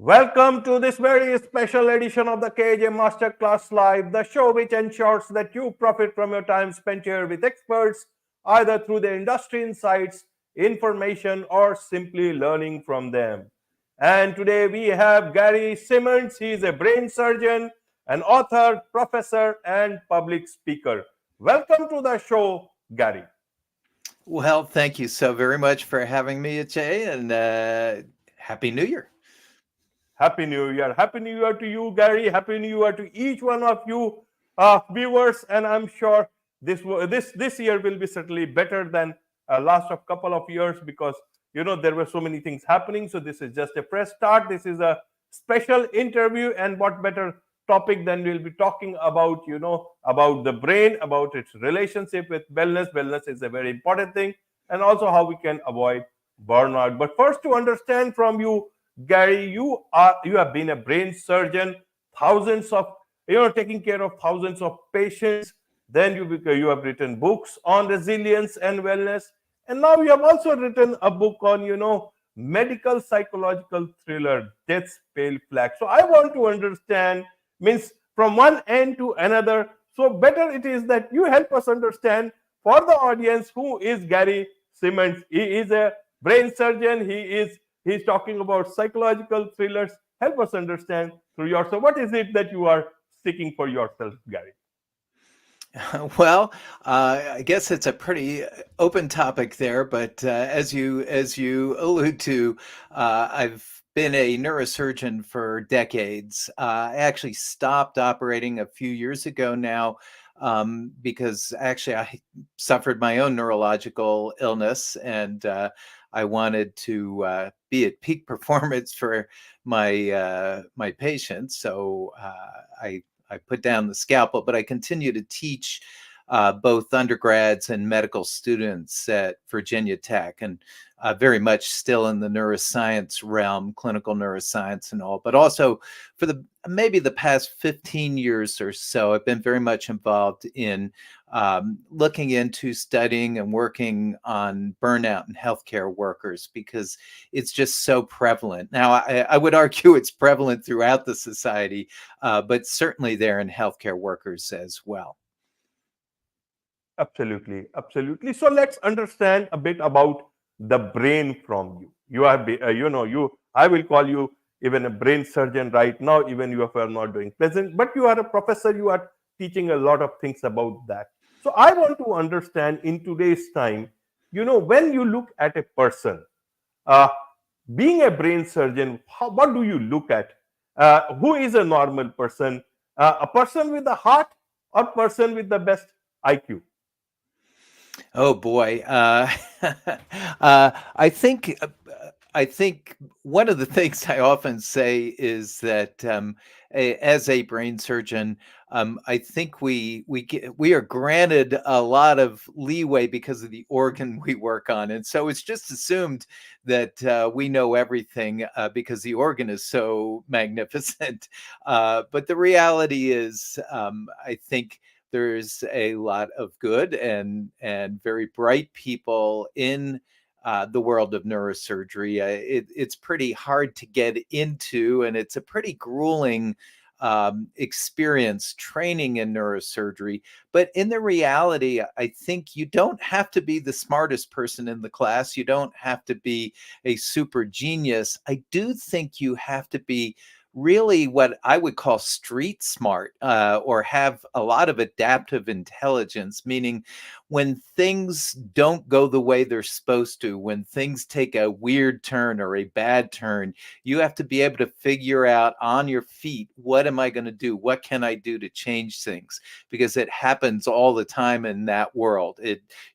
Welcome to this very special edition of the KAJ Masterclass Live, the show which ensures that you profit from your time spent here with experts, either through their industry insights, information, or simply learning from them. And today we have Gary SImonds. He is a brain surgeon, an author, professor, and public speaker. Welcome to the show, Gary. Well, thank you so very much for having me, Ajay, and Happy New Year. Happy New Year. Happy New Year to you, Gary. Happy New Year to each one of you viewers. And I'm sure this year will be certainly better than last of couple of years because, there were so many things happening. So this is just a fresh start. This is a special interview. And what better topic than we'll be talking about, about the brain, about its relationship with wellness. Wellness is a very important thing. And also how we can avoid burnout. But first, to understand from you, Gary, you have been a brain surgeon, thousands of taking care of thousands of patients. Then you have written books on resilience and wellness, and now you have also written a book on medical psychological thriller, Death's Pale Flag. So I want to understand, means from one end to another. So better it is that you help us understand for the audience who is Gary SImonds. He is a brain surgeon. He's talking about psychological thrillers. Help us understand through yourself. What is it that you are seeking for yourself, Gary? Well, I guess it's a pretty open topic there, but as you allude to, I've been a neurosurgeon for decades. I actually stopped operating a few years ago now because actually I suffered my own neurological illness and I wanted to be at peak performance for my patients. So I put down the scalpel, but I continue to teach both undergrads and medical students at Virginia Tech, and very much still in the neuroscience realm, clinical neuroscience and all. But also for maybe the past 15 years or so, I've been very much involved in looking into studying and working on burnout in healthcare workers because it's just so prevalent. Now, I would argue it's prevalent throughout the society, but certainly there in healthcare workers as well. Absolutely, absolutely. So let's understand a bit about the brain from you. You are, I will call you even a brain surgeon right now, even if you are not doing present, but you are a professor. You are teaching a lot of things about that. So I want to understand in today's time, when you look at a person, uh, being a brain surgeon, what do you look at? Who is a normal person? A person with a heart or person with the best IQ? Oh boy, I think one of the things I often say is that as a brain surgeon, I think we are granted a lot of leeway because of the organ we work on, and so it's just assumed that we know everything because the organ is so magnificent. But the reality is, I think there's a lot of good and very bright people in the world of neurosurgery. It's pretty hard to get into, and it's a pretty grueling experience training in neurosurgery. But in the reality, I think you don't have to be the smartest person in the class. You don't have to be a super genius. I do think you have to be really what I would call street smart, or have a lot of adaptive intelligence, meaning when things don't go the way they're supposed to, when things take a weird turn or a bad turn, you have to be able to figure out on your feet, what am I going to do? What can I do to change things? Because it happens all the time in that world.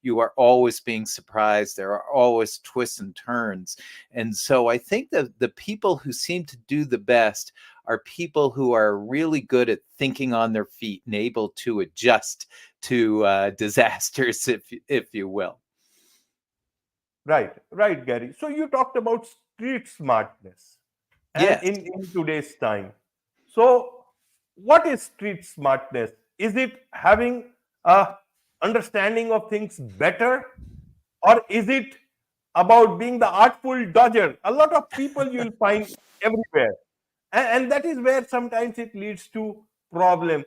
You are always being surprised. There are always twists and turns. And so I think that the people who seem to do the best are people who are really good at thinking on their feet and able to adjust to disasters, if you will. Right, right, Gary. So you talked about street smartness, and Yes. in today's time. So, what is street smartness? Is it having a understanding of things better, or is it about being the artful dodger? A lot of people you'll find everywhere. and that is where sometimes it leads to problem.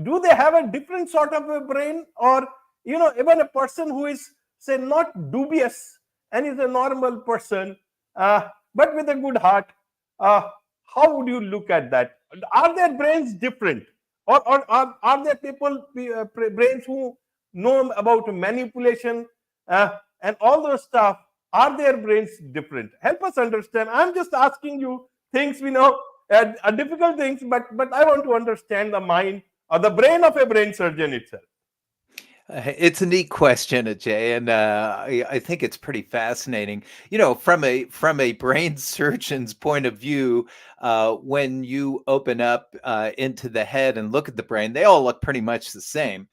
Do they have a different sort of a brain, or even a person who is, say, not dubious and is a normal person, uh, but with a good heart, uh, how would you look at that? Are their brains different, or are there people, brains who know about manipulation, and all those stuff? Are their brains different? Help us understand. I'm just asking you things we know, are difficult things, but I want to understand the mind or the brain of a brain surgeon itself. It's a neat question, Ajay, and I think it's pretty fascinating. From a brain surgeon's point of view, when you open up into the head and look at the brain, they all look pretty much the same.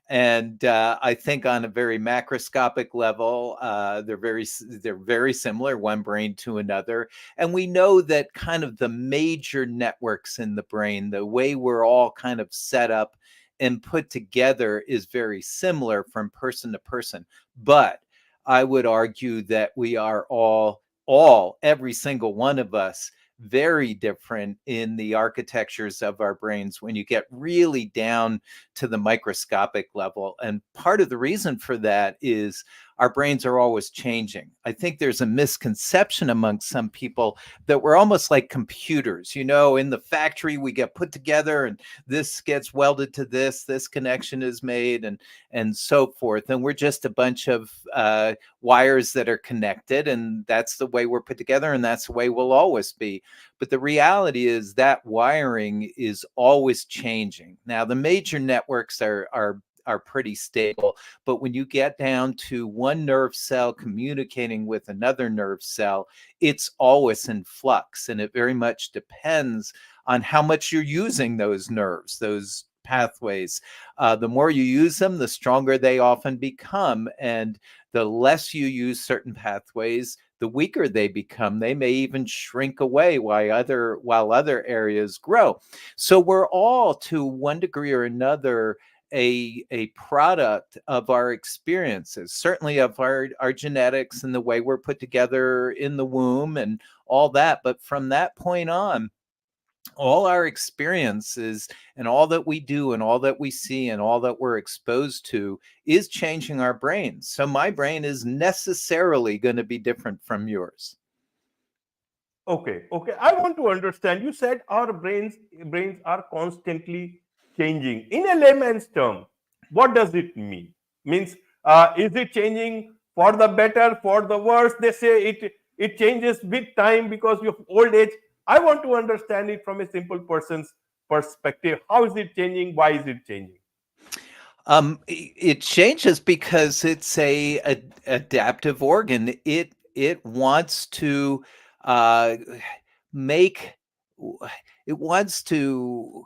And I think on a very macroscopic level, they're very similar, one brain to another. And we know that kind of the major networks in the brain, the way we're all kind of set up and put together, is very similar from person to person. But I would argue that we are every single one of us, very different in the architectures of our brains when you get really down to the microscopic level. And part of the reason for that is our brains are always changing. I think there's a misconception among some people that we're almost like computers. In the factory, we get put together and this gets welded to this connection is made, and so forth. And we're just a bunch of wires that are connected, and that's the way we're put together, and that's the way we'll always be. But the reality is that wiring is always changing. Now, the major networks are pretty stable, but when you get down to one nerve cell communicating with another nerve cell, it's always in flux, and it very much depends on how much you're using those nerves, those pathways. The more you use them, the stronger they often become, and the less you use certain pathways, the weaker they become. They may even shrink away while other areas grow. So we're all, to one degree or another, a product of our experiences, certainly of our genetics and the way we're put together in the womb and all that. But from that point on, all our experiences and all that we do and all that we see and all that we're exposed to is changing our brains. So my brain is necessarily going to be different from yours. Okay. I want to understand. You said our brains are constantly changing. In a layman's term, what does it mean? Means, is it changing for the better, for the worse? They say it changes with time because of old age. I want to understand it from a simple person's perspective. How is it changing? Why is it changing? It changes because it's a adaptive organ. It wants to uh, make it wants to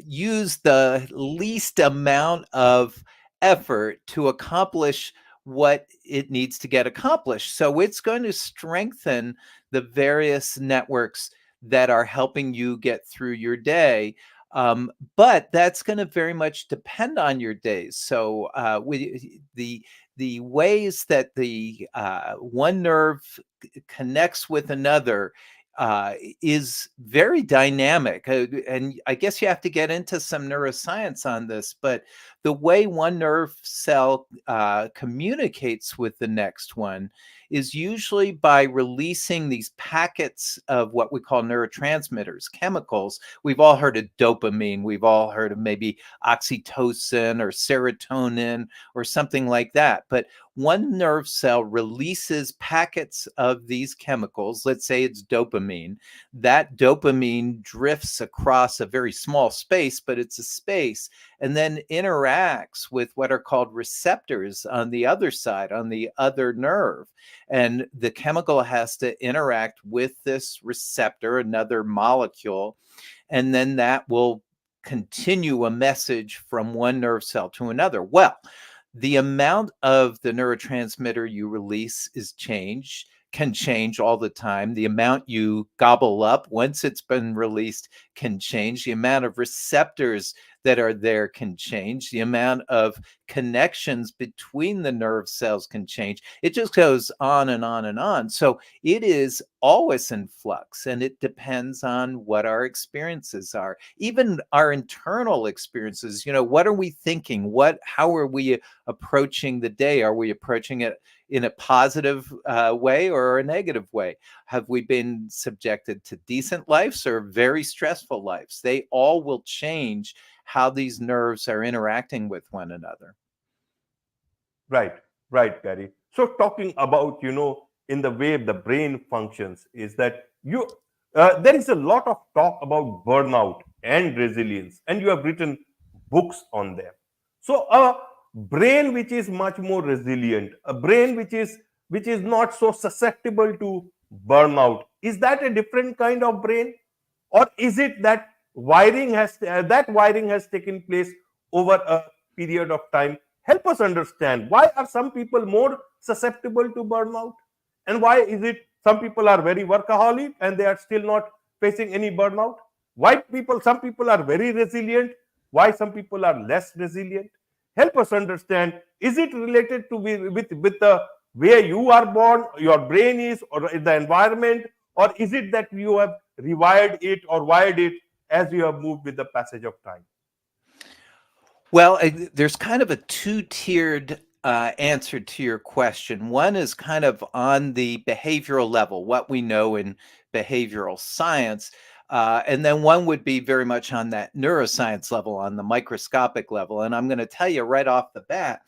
use the least amount of effort to accomplish what it needs to get accomplished. So it's going to strengthen the various networks that are helping you get through your day. But that's going to very much depend on your days. So the ways that the one nerve connects with another is very dynamic. And I guess you have to get into some neuroscience on this, but the way one nerve cell communicates with the next one is usually by releasing these packets of what we call neurotransmitters, chemicals. We've all heard of dopamine. We've all heard of maybe oxytocin or serotonin or something like that. But one nerve cell releases packets of these chemicals. Let's say it's dopamine. That dopamine drifts across a very small space, but it's a space, and then interacts with what are called receptors on the other side, on the other nerve. And the chemical has to interact with this receptor, another molecule, and then that will continue a message from one nerve cell to another. Well, the amount of the neurotransmitter you release is changed. can change all the time. The amount you gobble up once it's been released can change. The amount of receptors that are there can change. The amount of connections between the nerve cells can change. It just goes on and on and on. So it is always in flux, and it depends on what our experiences are, even our internal experiences. What are we thinking? How are we approaching the day? Are we approaching it in a positive way or a negative way? Have we been subjected to decent lives or very stressful lives? They all will change how these nerves are interacting with one another. Right, right, Gary. So talking about, in the way the brain functions is that there is a lot of talk about burnout and resilience, and you have written books on them. So a brain which is much more resilient, a brain which is not so susceptible to burnout, is that a different kind of brain, or is it that wiring has taken place over a period of time? Help us understand, why are some people more susceptible to burnout, and why is it some people are very workaholic and they are still not facing any burnout? Why some people are very resilient, why some people are less resilient? Help us understand, is it related to with the where you are born, your brain is, or the environment, or is it that you have rewired it or wired it as you have moved with the passage of time? Well, there's kind of a two-tiered answer to your question. One is kind of on the behavioral level, what we know in behavioral science. And then one would be very much on that neuroscience level, on the microscopic level. And I'm going to tell you right off the bat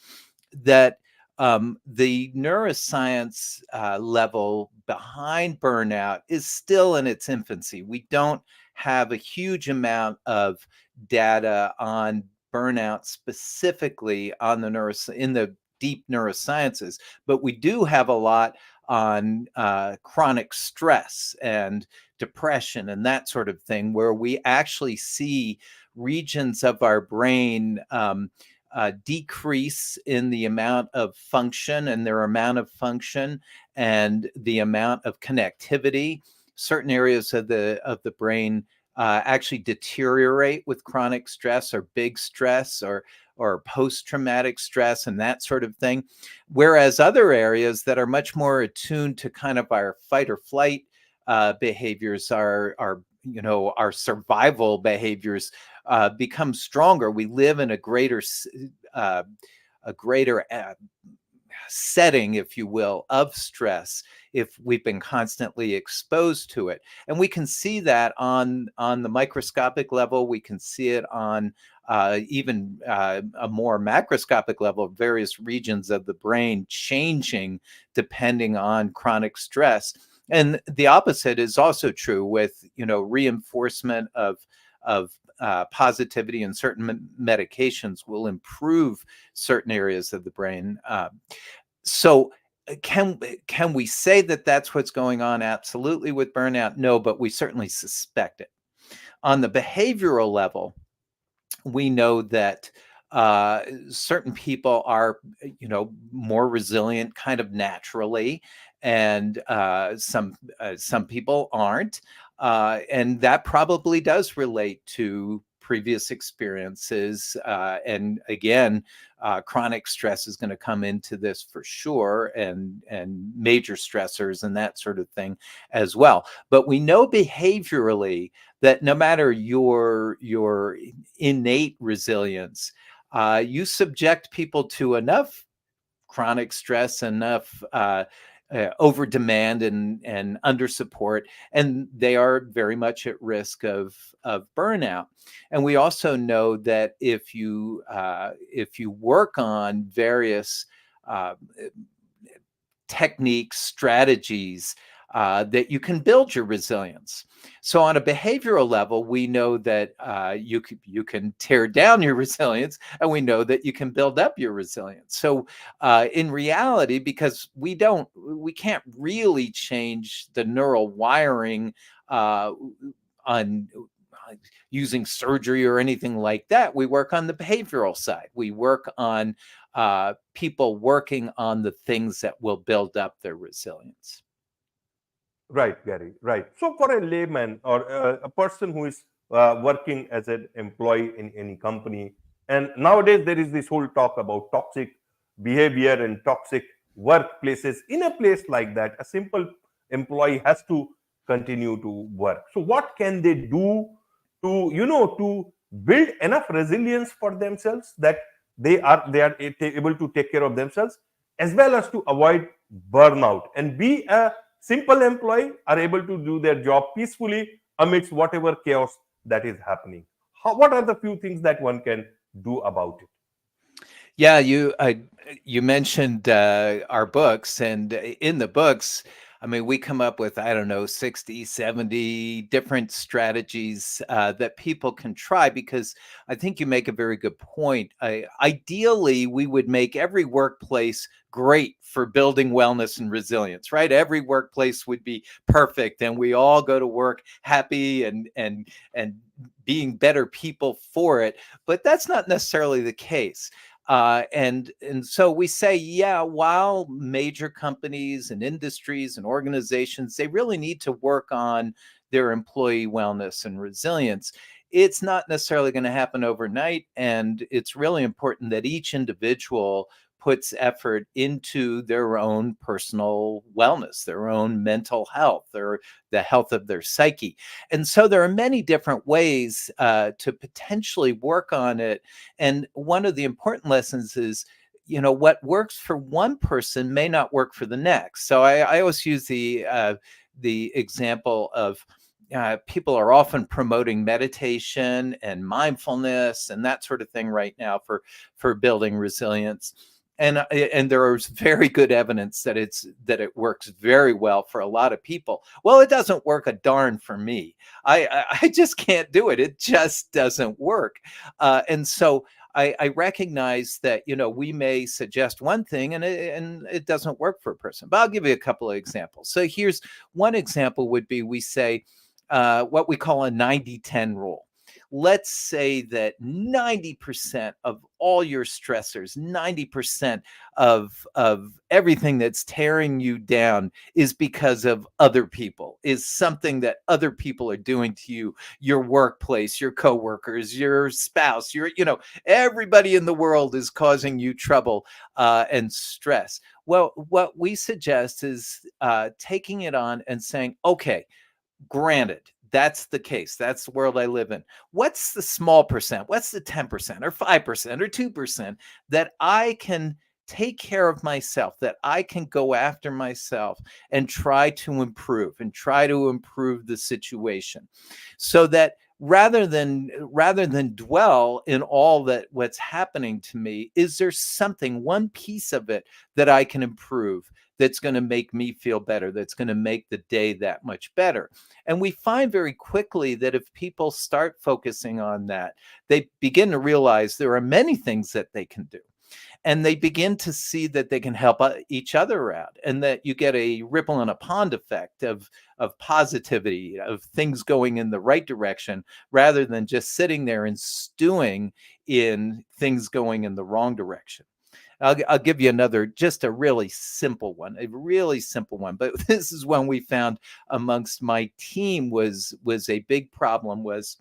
that the neuroscience level behind burnout is still in its infancy. We don't have a huge amount of data on burnout specifically on in the deep neurosciences, but we do have a lot on chronic stress and depression and that sort of thing, where we actually see regions of our brain decrease in the amount of function and their amount of function and the amount of connectivity. Certain areas of the brain actually deteriorate with chronic stress or big stress or post-traumatic stress and that sort of thing. Whereas other areas that are much more attuned to kind of our fight or flight behaviors, our survival behaviors become stronger. We live in a greater setting, if you will, of stress if we've been constantly exposed to it. And we can see that on the microscopic level. We can see it on even a more macroscopic level, various regions of the brain changing depending on chronic stress. And the opposite is also true with, reinforcement of positivity and certain medications will improve certain areas of the brain. So can we say that that's what's going on absolutely with burnout? No, but we certainly suspect it. On the behavioral level, we know that certain people are, more resilient kind of naturally, and some people aren't. And that probably does relate to previous experiences. And again, chronic stress is going to come into this for sure, and major stressors and that sort of thing as well. But we know behaviorally that no matter your innate resilience, you subject people to enough chronic stress, enough over demand and under support, and they are very much at risk of burnout. And we also know that if you work on various techniques, strategies, that you can build your resilience. So on a behavioral level, we know that you can tear down your resilience, and we know that you can build up your resilience. So in reality, because we can't really change the neural wiring on using surgery or anything like that, we work on the behavioral side. We work on people working on the things that will build up their resilience. Right, Gary. Right. So, for a layman or a person who is working as an employee in any company, and nowadays there is this whole talk about toxic behavior and toxic workplaces. In a place like that, a simple employee has to continue to work. So, what can they do to, to build enough resilience for themselves that they are able to take care of themselves, as well as to avoid burnout and be a simple employee, are able to do their job peacefully amidst whatever chaos that is happening. What are the few things that one can do about it? Yeah, you mentioned our books, and in the books, I mean, we come up with, I don't know, 60, 70 different strategies that people can try, because I think you make a very good point. Ideally, we would make every workplace great for building wellness and resilience, right? Every workplace would be perfect, and we all go to work happy and being better people for it. But that's not necessarily the case. And so we say, yeah, while major companies and industries and organizations, they really need to work on their employee wellness and resilience, it's not necessarily going to happen overnight. And it's really important that each individual puts effort into their own personal wellness, their own mental health, or the health of their psyche. And so there are many different ways to potentially work on it. And one of the important lessons is, what works for one person may not work for the next. So I always use the example of people are often promoting meditation and mindfulness and that sort of thing right now for building resilience. And there is very good evidence that it works very well for a lot of people. Well, it doesn't work a darn for me. I just can't do it. It just doesn't work. And so I recognize that we may suggest one thing and it doesn't work for a person. But I'll give you a couple of examples. So here's one example: would be, we say what we call a 90-10 rule. Let's say that 90% of all your stressors, 90% of everything that's tearing you down is because of other people, is something that other people are doing to you, your workplace, your coworkers, your spouse, everybody in the world is causing you trouble and stress. Well, what we suggest is taking it on and saying, okay, granted, that's the case. That's the world I live in. What's the small percent? What's the 10% or 5% or 2% that I can take care of myself, that I can go after myself and try to improve the situation, so that rather than dwell in all that what's happening to me, is there something, one piece of it that I can improve, that's going to make me feel better, that's going to make the day that much better? And we find very quickly that if people start focusing on that, they begin to realize there are many things that they can do. And they begin to see that they can help each other out, and that you get a ripple in a pond effect of positivity, of things going in the right direction, rather than just sitting there and stewing in things going in the wrong direction. I'll give you another, just a really simple one, but this is one we found amongst my team was a big problem. Was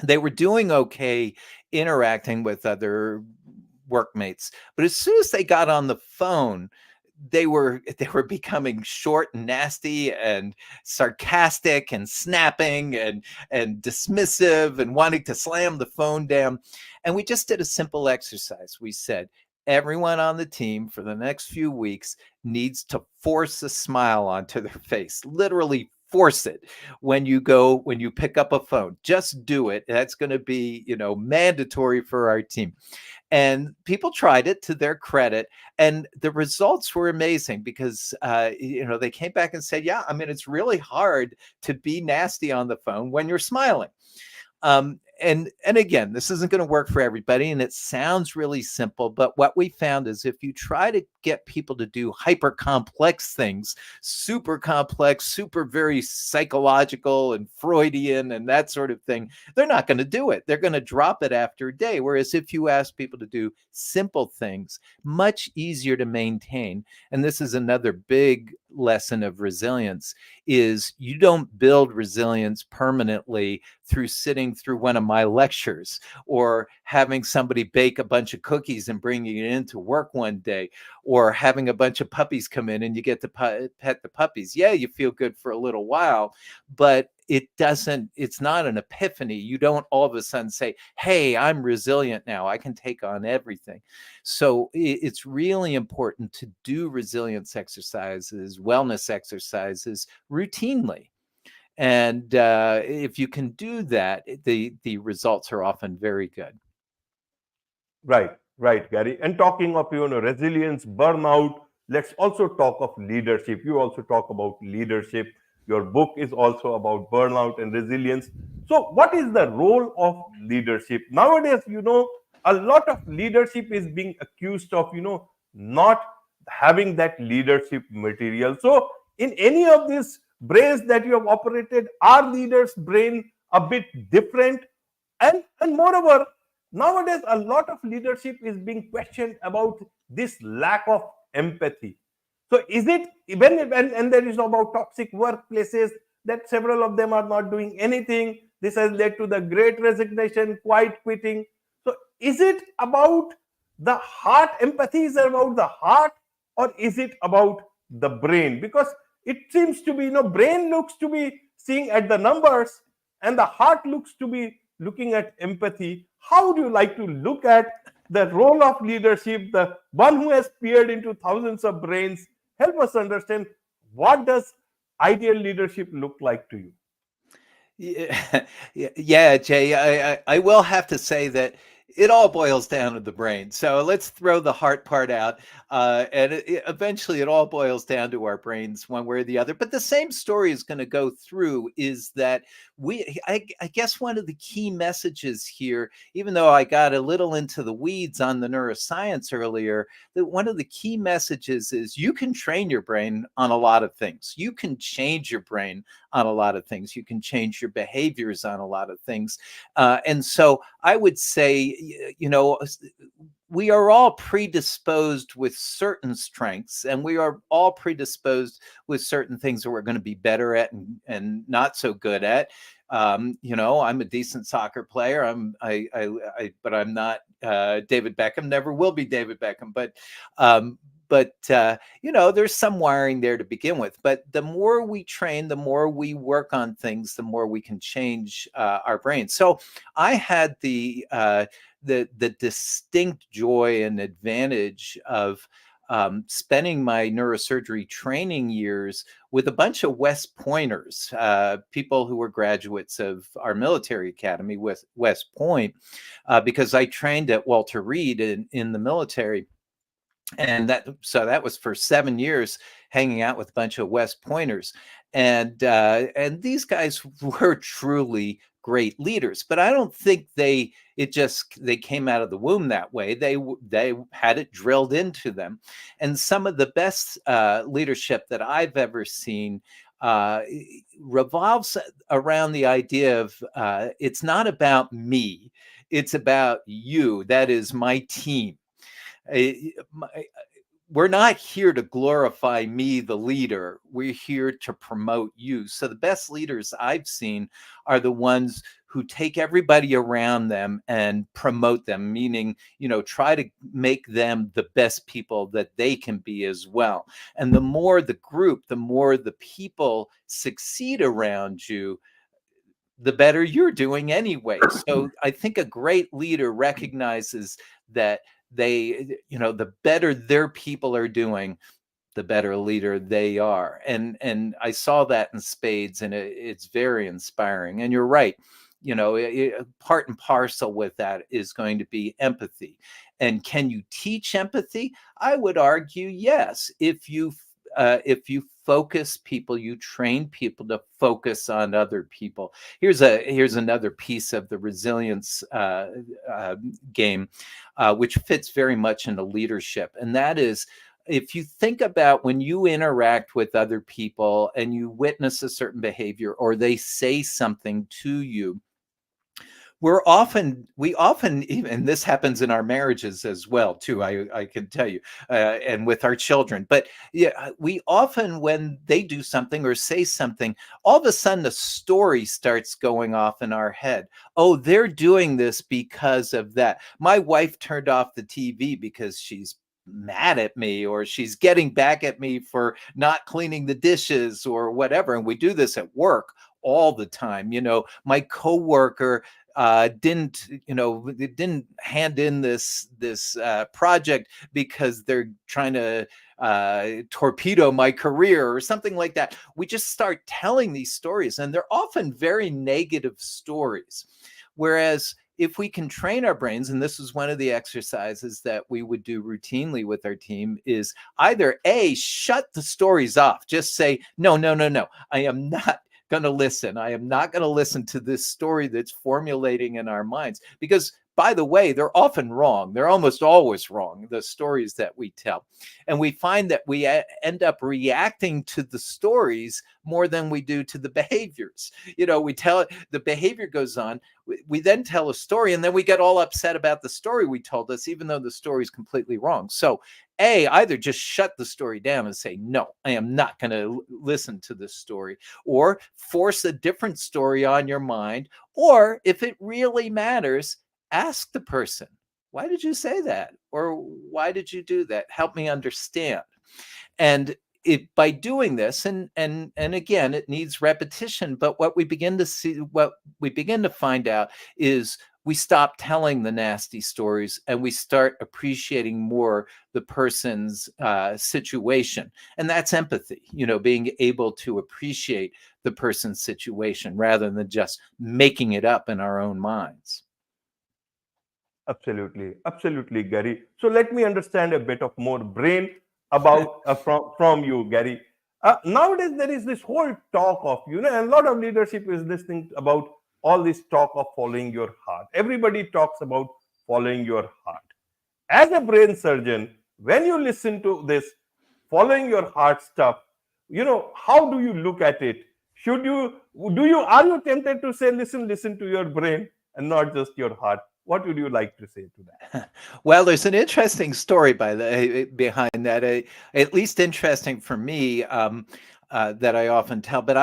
they were doing okay interacting with other workmates, but as soon as they got on the phone, they were becoming short and nasty and sarcastic and snapping and dismissive and wanting to slam the phone down. And we just did a simple exercise. We said, everyone on the team for the next few weeks needs to force a smile onto their face, literally force it when you pick up a phone. Just do it. That's going to be, mandatory for our team. And people tried it, to their credit, and the results were amazing, because they came back and said, yeah, I mean, it's really hard to be nasty on the phone when you're smiling. And again, this isn't going to work for everybody, and it sounds really simple, but what we found is if you try to get people to do hyper complex things, super complex, super very psychological and Freudian and that sort of thing, they're not going to do it. They're going to drop it after a day. Whereas if you ask people to do simple things, much easier to maintain. And this is another big lesson of resilience is you don't build resilience permanently through sitting through one of my lectures or having somebody bake a bunch of cookies and bringing it into work one day, or having a bunch of puppies come in and you get to pet the puppies. Yeah, you feel good for a little while, but it's not an epiphany. You don't all of a sudden say, hey, I'm resilient now, I can take on everything. So it's really important to do resilience exercises, wellness exercises routinely. And if you can do that, the results are often very good. Right, Gary. And talking of resilience, burnout, let's also talk of leadership. You also talk about leadership. Your book is also about burnout and resilience. So, what is the role of leadership nowadays? A lot of leadership is being accused of not having that leadership material. So, in any of these brains that you have operated, are leaders' brain a bit different? And moreover, nowadays a lot of leadership is being questioned about this lack of empathy. So is it even, and there is about toxic workplaces, that several of them are not doing anything? This has led to the great resignation, quiet quitting. So is it about the heart? Empathy is about the heart, or is it about the brain? Because it seems to be, brain looks to be seeing at the numbers, and the heart looks to be looking at empathy. How do you like to look at the role of leadership, the one who has peered into thousands of brains? Help us understand, what does ideal leadership look like to you? Yeah, yeah, Jay, I will have to say that it all boils down to the brain. So let's throw the heart part out. And eventually it all boils down to our brains one way or the other. But the same story is going to go through, is that I guess one of the key messages here, even though I got a little into the weeds on the neuroscience earlier, that one of the key messages is you can train your brain on a lot of things. You can change your brain on a lot of things. You can change your behaviors on a lot of things. And so I would say, we are all predisposed with certain strengths, and we are all predisposed with certain things that we're going to be better at and not so good at. I'm a decent soccer player. But I'm not David Beckham. Never will be David Beckham. But there's some wiring there to begin with. But the more we train, the more we work on things, the more we can change our brain. So I had the distinct joy and advantage of spending my neurosurgery training years with a bunch of West Pointers, people who were graduates of our military academy, with West Point, because I trained at Walter Reed in the military. And that was for 7 years, hanging out with a bunch of West Pointers. And these guys were truly great leaders, but I don't think they came out of the womb that way. They had it drilled into them. And some of the best leadership that I've ever seen revolves around the idea of it's not about me, it's about you. That is my team. We're not here to glorify me, the leader. We're here to promote you. So the best leaders I've seen are the ones who take everybody around them and promote them, meaning, try to make them the best people that they can be as well. And the more the group, the more the people succeed around you, the better you're doing anyway. So I think a great leader recognizes that the better their people are doing, the better leader they are. And I saw that in spades, and it's very inspiring. And you're right. Part and parcel with that is going to be empathy. And can you teach empathy? I would argue yes. If you focus people, you train people to focus on other people. Here's another piece of the resilience game, which fits very much into leadership, and that is, if you think about when you interact with other people and you witness a certain behavior or they say something to you, we often even, this happens in our marriages as well too, I can tell you, and with our children, but yeah, we often, when they do something or say something, all of a sudden a story starts going off in our head. Oh, they're doing this because of that. My wife turned off the TV because she's mad at me, or she's getting back at me for not cleaning the dishes or whatever. And we do this at work all the time. My coworker didn't hand in this project because they're trying to torpedo my career or something like that. We just start telling these stories, and they're often very negative stories. Whereas if we can train our brains, and this is one of the exercises that we would do routinely with our team, is either A, shut the stories off, just say, no, I am not going to listen. I am not going to listen to this story that's formulating in our minds, because, by the way, they're often wrong. They're almost always wrong, the stories that we tell. And we find that we end up reacting to the stories more than we do to the behaviors. We tell it, the behavior goes on. We then tell a story, and then we get all upset about the story we told us, even though the story is completely wrong. So A, either just shut the story down and say, no, I am not going to listen to this story, or force a different story on your mind. Or if it really matters, ask the person, why did you say that? Or why did you do that? Help me understand. And by doing this, and again, it needs repetition, but what we begin to find out is we stop telling the nasty stories, and we start appreciating more the person's situation. And that's empathy, being able to appreciate the person's situation rather than just making it up in our own minds. Absolutely, Gary. So let me understand a bit of more brain about from you, Gary. Nowadays, there is this whole talk of, and a lot of leadership is listening about all this talk of following your heart. Everybody talks about following your heart. As a brain surgeon, when you listen to this following your heart stuff, how do you look at it? Are you tempted to say, listen to your brain and not just your heart? What would you like to say to that? Well, there's an interesting story behind that, at least interesting for me, that I often tell. But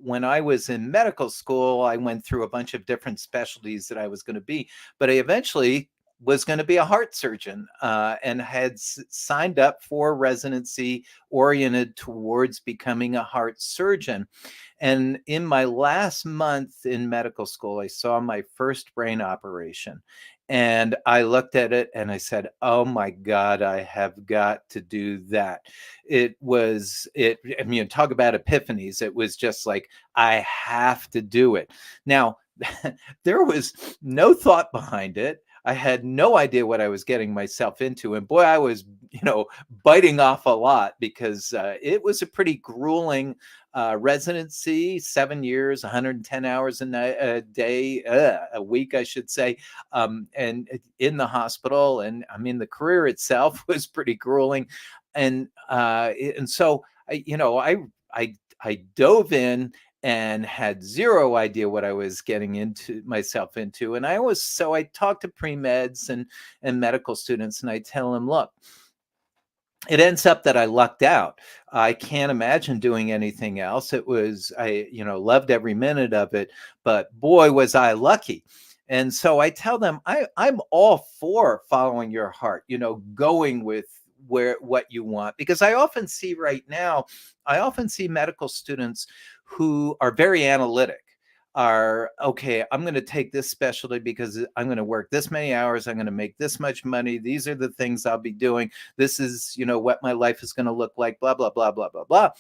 when I was in medical school, I went through a bunch of different specialties that I was going to be, but I eventually was going to be a heart surgeon, and had signed up for residency oriented towards becoming a heart surgeon. And in my last month in medical school, I saw my first brain operation. And I looked at it and I said, oh my God, I have got to do that. Talk about epiphanies. It was just like, I have to do it. Now, there was no thought behind it. I had no idea what I was getting myself into. And boy, I was, biting off a lot, because it was a pretty grueling residency, 7 years, 110 hours a week, I should say, and in the hospital. And I mean, the career itself was pretty grueling. And so, I dove in and had zero idea what I was getting myself into. And I talk to pre-meds and medical students, and I tell them, look, it ends up that I lucked out. I can't imagine doing anything else. I loved every minute of it, but boy, was I lucky. And so I tell them, I'm all for following your heart, going with what you want, because I often see medical students who are very analytic, are, okay, I'm going to take this specialty because I'm going to work this many hours. I'm going to make this much money. These are the things I'll be doing. This is, what my life is going to look like, blah, blah, blah, blah, blah, blah.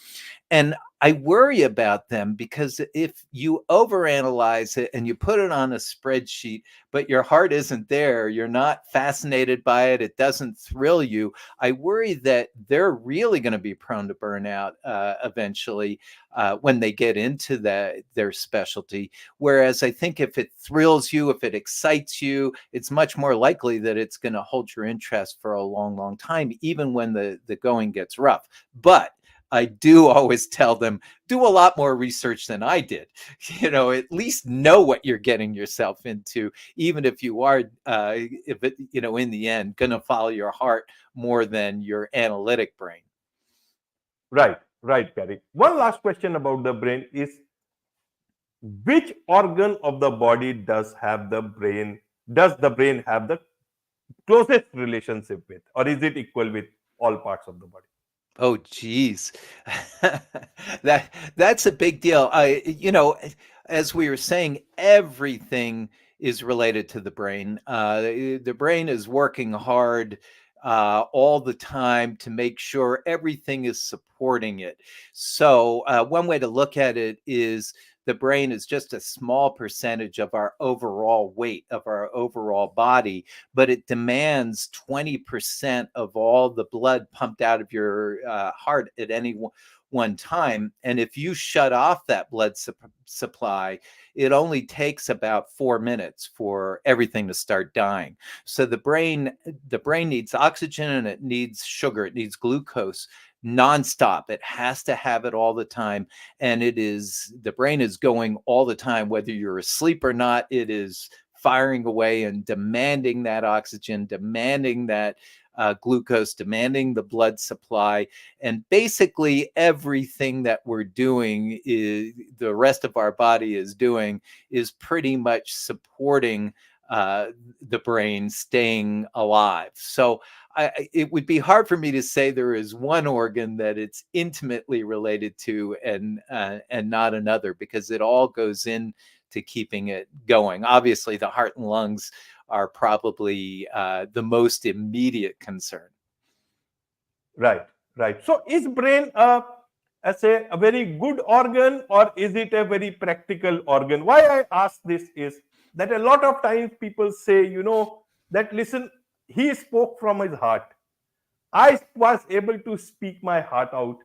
And I worry about them, because if you overanalyze it and you put it on a spreadsheet, but your heart isn't there, you're not fascinated by it, it doesn't thrill you, I worry that they're really going to be prone to burnout eventually when they get into their specialty. Whereas I think if it thrills you, if it excites you, it's much more likely that it's going to hold your interest for a long, long time, even when the going gets rough. But I do always tell them, do a lot more research than I did. At least know what you're getting yourself into, even if you are, in the end, going to follow your heart more than your analytic brain. Right, right, Gary. One last question about the brain is, which organ of the body does the brain have the closest relationship with, or is it equal with all parts of the body? Oh, geez. That's a big deal. As we were saying, everything is related to the brain. The brain is working hard all the time to make sure everything is supporting it. So one way to look at it is the brain is just a small percentage of our overall weight, of our overall body, but it demands 20% of all the blood pumped out of your heart at any one time. And if you shut off that blood supply, it only takes about 4 minutes for everything to start dying. So the brain needs oxygen, and it needs sugar, it needs glucose nonstop. It has to have it all the time. And the brain is going all the time, whether you're asleep or not. It is firing away and demanding that oxygen, demanding that glucose, demanding the blood supply. And basically everything that we're doing, the rest of our body is doing, is pretty much supporting the brain staying alive. So it would be hard for me to say there is one organ that it's intimately related to and not another, because it all goes in to keeping it going. Obviously, the heart and lungs are probably the most immediate concern. Right, right. So is brain a very good organ, or is it a very practical organ? Why I ask this is that a lot of times people say, that listen, he spoke from his heart. I was able to speak my heart out.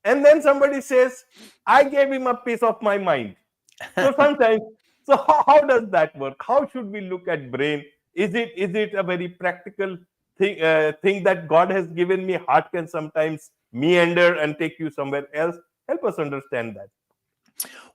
And then somebody says, I gave him a piece of my mind. So sometimes, so how does that work? How should we look at brain? Is it a very practical thing that God has given me? Heart can sometimes meander and take you somewhere else. Help us understand that.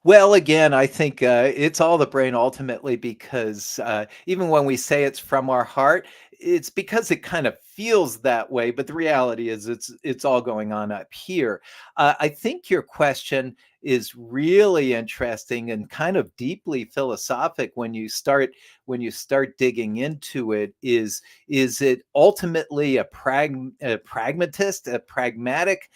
Well, again, I think it's all the brain ultimately, because even when we say it's from our heart, it's because it kind of feels that way. But the reality is it's all going on up here. I think your question is really interesting and kind of deeply philosophic when you start digging into it. Is it ultimately a pragmatist, a pragmatic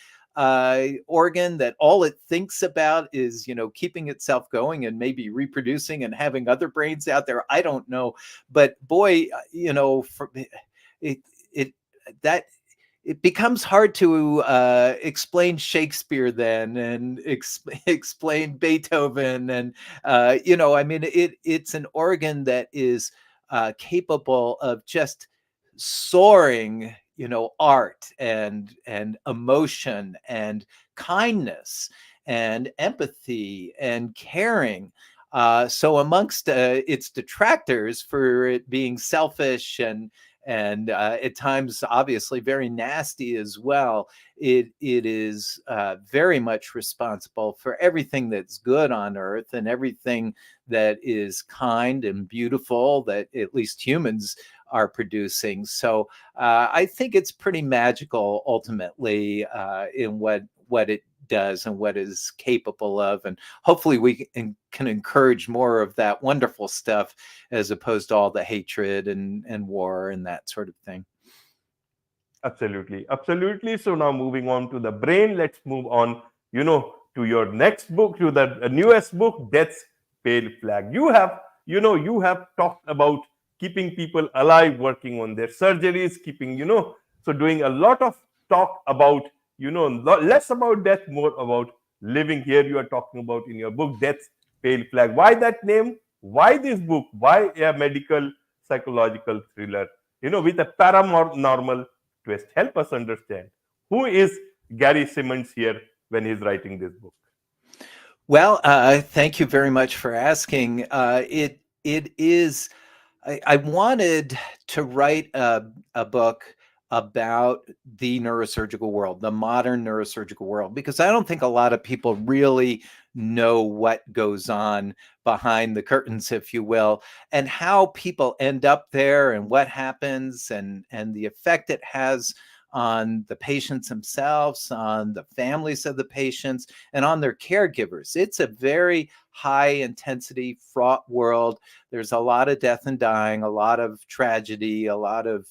organ that all it thinks about is, keeping itself going and maybe reproducing and having other brains out there? I don't know, but boy, for it becomes hard to explain Shakespeare then, and explain Beethoven, and it's an organ that is capable of just soaring, art and emotion and kindness and empathy and caring. So amongst its detractors for it being selfish and at times obviously very nasty as well, it is very much responsible for everything that's good on earth and everything that is kind and beautiful that at least humans are producing. So I think it's pretty magical ultimately in what it does and what is capable of, and hopefully we can encourage more of that wonderful stuff as opposed to all the hatred and war and that sort of thing. Absolutely, absolutely. So now moving on to the brain, let's move on, to your next book, to the newest book, Death's Pale Flag. You have talked about keeping people alive, working on their surgeries, so doing a lot of talk about, less about death, more about living. Here you are talking about in your book, Death's Pale Flag. Why that name? Why this book? Why a medical psychological thriller, with a paranormal twist? Help us understand. Who is Gary Simonds here when he's writing this book? Well, thank you very much for asking. It is. I wanted to write a book about the neurosurgical world, the modern neurosurgical world, because I don't think a lot of people really know what goes on behind the curtains, if you will, and how people end up there and what happens and the effect it has on the patients themselves, on the families of the patients, and on their caregivers. It's a very high intensity, fraught world. There's a lot of death and dying, a lot of tragedy, a lot of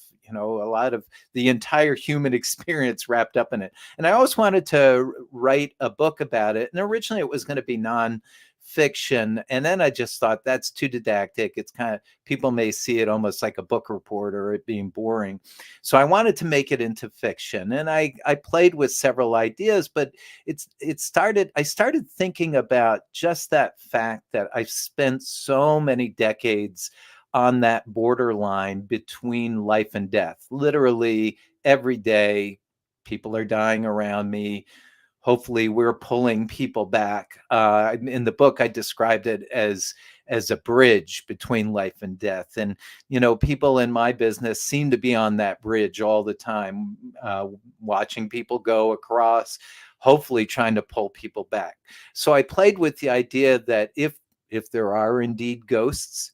the entire human experience wrapped up in it. And I always wanted to write a book about it. And originally it was going to be nonfiction. And then I just thought that's too didactic. It's kind of, people may see it almost like a book report or it being boring. So I wanted to make it into fiction. And I played with several ideas, but I started thinking about just that fact that I've spent so many decades on that borderline between life and death. Literally every day, people are dying around me. Hopefully, we're pulling people back. In the book, I described it as a bridge between life and death. And, people in my business seem to be on that bridge all the time, watching people go across, hopefully trying to pull people back. So I played with the idea that if there are indeed ghosts,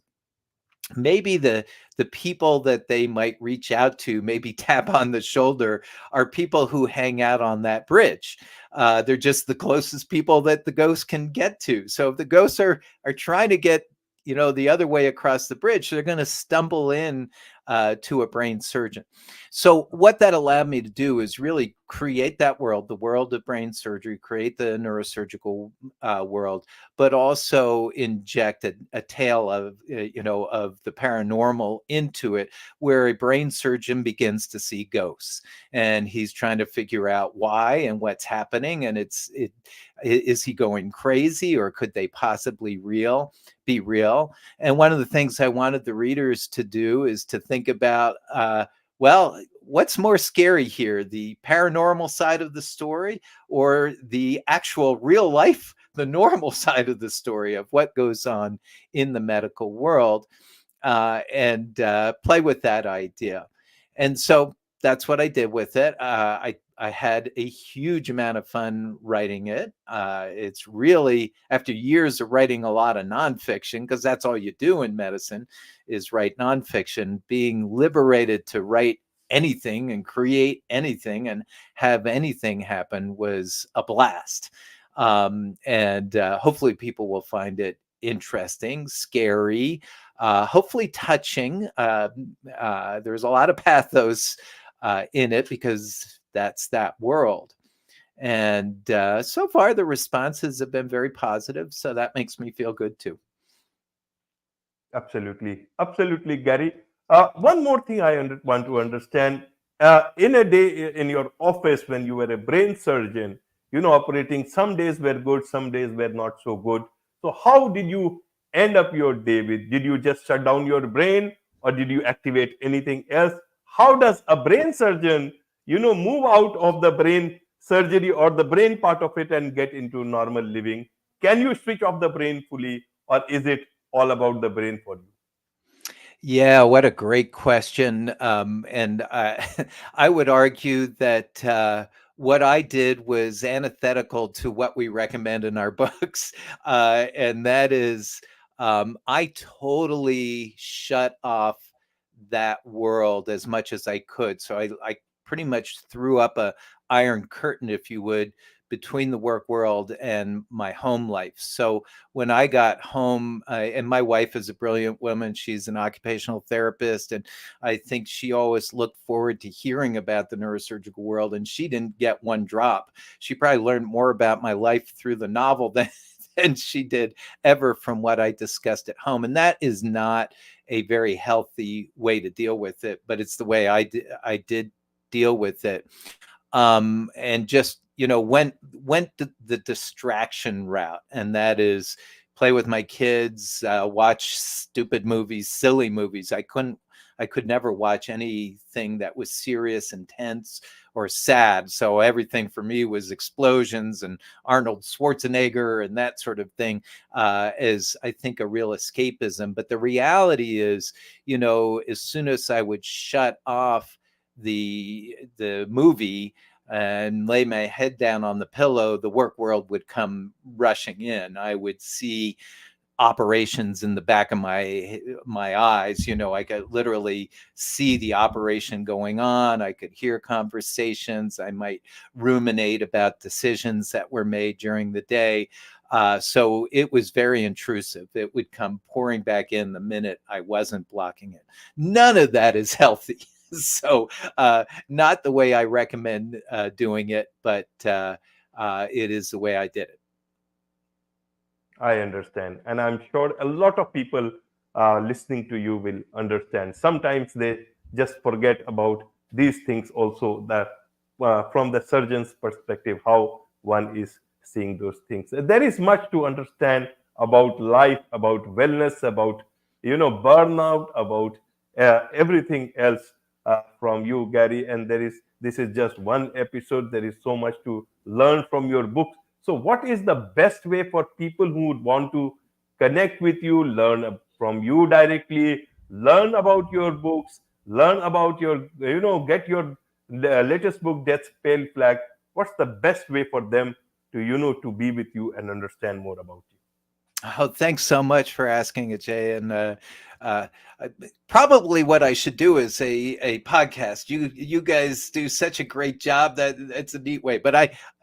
maybe the people that they might reach out to, maybe tap on the shoulder, are people who hang out on that bridge. They're just the closest people that the ghosts can get to. So if the ghosts are trying to get the other way across the bridge, they're going to stumble in to a brain surgeon. So what that allowed me to do is really create that world, the world of brain surgery, create the neurosurgical world, but also inject a tale of of the paranormal into it, where a brain surgeon begins to see ghosts, and he's trying to figure out why and what's happening, and is he going crazy, or could they possibly be real? And one of the things I wanted the readers to do is to think about, well, what's more scary here, the paranormal side of the story or the actual real life, the normal side of the story of what goes on in the medical world, and play with that idea. And so that's what I did with it. I had a huge amount of fun writing it. It's really, after years of writing a lot of nonfiction, because that's all you do in medicine is write nonfiction, being liberated to write anything and create anything and have anything happen was a blast. And hopefully people will find it interesting, scary, hopefully touching. There's a lot of pathos in it because that's that world. And so far, the responses have been very positive. So that makes me feel good too. Absolutely. Absolutely, Gary. One more thing I want to understand. In a day in your office, when you were a brain surgeon, operating, some days were good, some days were not so good. So, how did you end up your day with? Did you just shut down your brain, or did you activate anything else? How does a brain surgeon, move out of the brain surgery or the brain part of it and get into normal living? Can you switch off the brain fully, or is it all about the brain for you? Yeah, what a great question. And I would argue that what I did was antithetical to what we recommend in our books. And that is, I totally shut off that world as much as I could. So I pretty much threw up a iron curtain, if you would, between the work world and my home life. So when I got home, and my wife is a brilliant woman, she's an occupational therapist, and I think she always looked forward to hearing about the neurosurgical world, and she didn't get one drop. She probably learned more about my life through the novel than she did ever from what I discussed at home. And that is not a very healthy way to deal with it, but it's the way I did deal with it. And just went the distraction route, and that is play with my kids, watch stupid movies, silly movies. I could never watch anything that was serious, intense, or sad. So everything for me was explosions and Arnold Schwarzenegger and that sort of thing, as I think a real escapism. But the reality is, as soon as I would shut off the movie and lay my head down on the pillow, the work world would come rushing in. I would see operations in the back of my eyes. I could literally see the operation going on. I could hear conversations. I might ruminate about decisions that were made during the day. So it was very intrusive. It would come pouring back in the minute I wasn't blocking it. None of that is healthy. So not the way I recommend doing it, but it is the way I did it. I understand. And I'm sure a lot of people listening to you will understand. Sometimes they just forget about these things also, that from the surgeon's perspective, how one is seeing those things. There is much to understand about life, about wellness, about, burnout, about everything else from you, Gary. And this is just one episode. There is so much to learn from your books. So, what is the best way for people who would want to connect with you, learn from you directly, learn about your books, learn about your, get your latest book, Death's Pale Flag? What's the best way for them to, to be with you and understand more about you? Oh, thanks so much for asking, Ajay. And probably what I should do is a podcast. You guys do such a great job that it's a neat way. But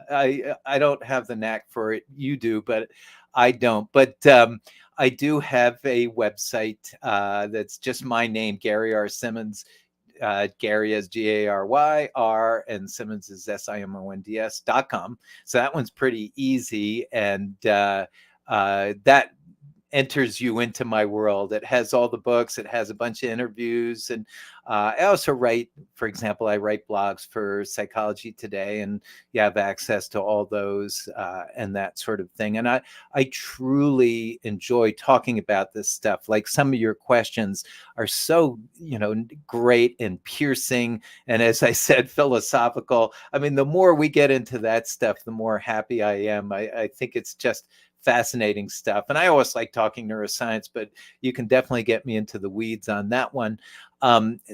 I don't have the knack for it. You do, but I don't. But I do have a website that's just my name, Gary R. Simonds. Gary is GARYR and Simonds is SIMONDS.com. So that one's pretty easy, and that enters you into my world. It has all the books. It has a bunch of interviews. And I also write, for example, I write blogs for Psychology Today, and you have access to all those and that sort of thing. And I truly enjoy talking about this stuff. Like, some of your questions are so, great and piercing. And as I said, philosophical. I mean, the more we get into that stuff, the more happy I am. I think it's just fascinating stuff. And I always like talking neuroscience, but you can definitely get me into the weeds on that one.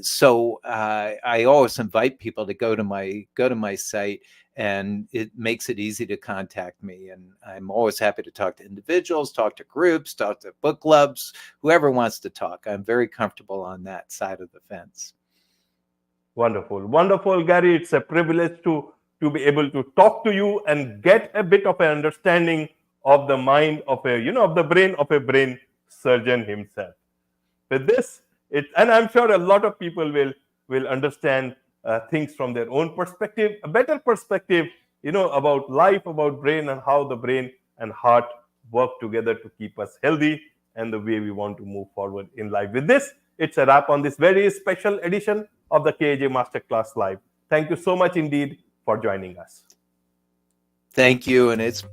So I always invite people to go to my site, and it makes it easy to contact me. And I'm always happy to talk to individuals, talk to groups, talk to book clubs, whoever wants to talk. I'm very comfortable on that side of the fence. Wonderful, wonderful, Gary. It's a privilege to be able to talk to you and get a bit of an understanding of the mind of of the brain of a brain surgeon himself. With this, and I'm sure a lot of people will understand things from their own perspective, a better perspective, about life, about brain, and how the brain and heart work together to keep us healthy and the way we want to move forward in life. With this, it's a wrap on this very special edition of the KAJ Masterclass Live. Thank you so much indeed for joining us. Thank you, and it's